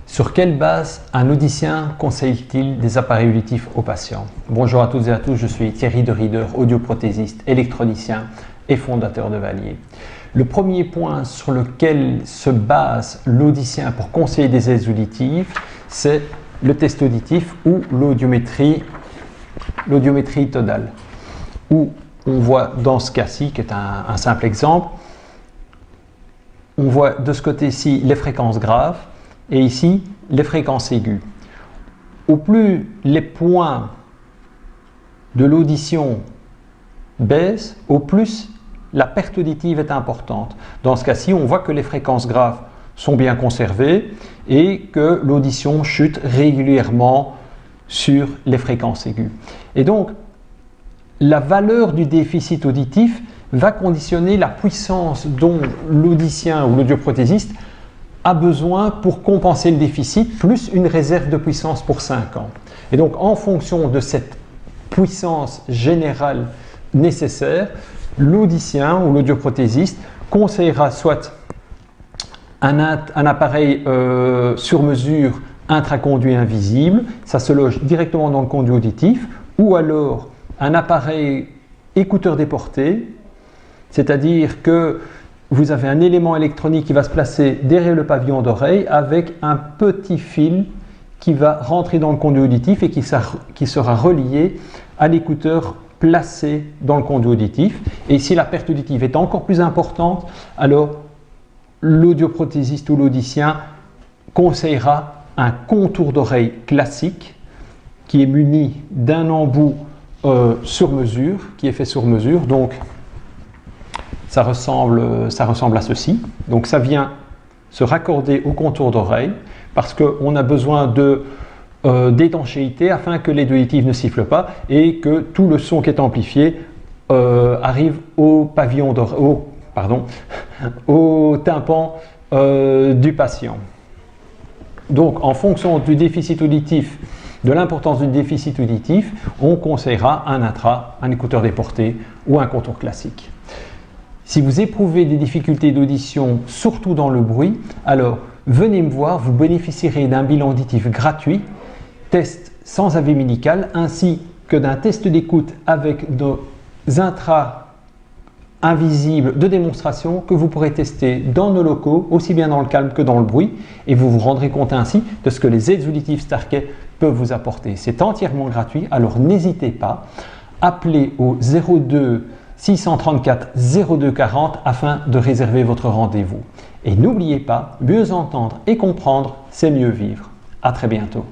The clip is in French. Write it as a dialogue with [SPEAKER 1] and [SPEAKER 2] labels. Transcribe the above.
[SPEAKER 1] Sur quelle base un audicien conseille-t-il des appareils auditifs aux patients? Bonjour à toutes et à tous, je suis Thierry de Rieder, audioprothésiste, électronicien et fondateur de Valier. Le premier point sur lequel se base l'audicien pour conseiller des aides auditives, c'est le test auditif ou l'audiométrie todale. Où on voit dans ce cas-ci, qui est un simple exemple, on voit de ce côté-ci les fréquences graves et ici les fréquences aiguës. Au plus les points de l'audition baissent, au plus la perte auditive est importante. Dans ce cas-ci, on voit que les fréquences graves sont bien conservées et que l'audition chute régulièrement sur les fréquences aiguës. Et donc, la valeur du déficit auditif va conditionner la puissance dont l'audicien ou l'audioprothésiste a besoin pour compenser le déficit, plus une réserve de puissance pour 5 ans. Et donc, en fonction de cette puissance générale nécessaire, l'audicien ou l'audioprothésiste conseillera soit un appareil sur mesure intraconduit invisible, ça se loge directement dans le conduit auditif, ou alors un appareil écouteur déporté, c'est-à-dire que vous avez un élément électronique qui va se placer derrière le pavillon d'oreille avec un petit fil qui va rentrer dans le conduit auditif et qui sera relié à l'écouteur placé dans le conduit auditif. Et si la perte auditive est encore plus importante, alors l'audioprothésiste ou l'audicien conseillera un contour d'oreille classique qui est muni d'un embout sur mesure, qui est fait sur mesure. Donc ça ressemble à ceci. Donc ça vient se raccorder au contour d'oreille parce qu'on a besoin d'étanchéité afin que l'aide auditive ne siffle pas et que tout le son qui est amplifié arrive au pavillon d'oreille, au tympan du patient. Donc en fonction du déficit auditif, de l'importance du déficit auditif, on conseillera un intra, un écouteur déporté ou un contour classique. Si vous éprouvez des difficultés d'audition, surtout dans le bruit, alors venez me voir, vous bénéficierez d'un bilan auditif gratuit, test sans avis médical, ainsi que d'un test d'écoute avec nos intras invisibles de démonstration que vous pourrez tester dans nos locaux, aussi bien dans le calme que dans le bruit, et vous vous rendrez compte ainsi de ce que les aides auditives Starkey peuvent vous apporter. C'est entièrement gratuit, alors n'hésitez pas, appelez au 02 634 02 40 afin de réserver votre rendez-vous. Et n'oubliez pas, mieux entendre et comprendre, c'est mieux vivre. À très bientôt.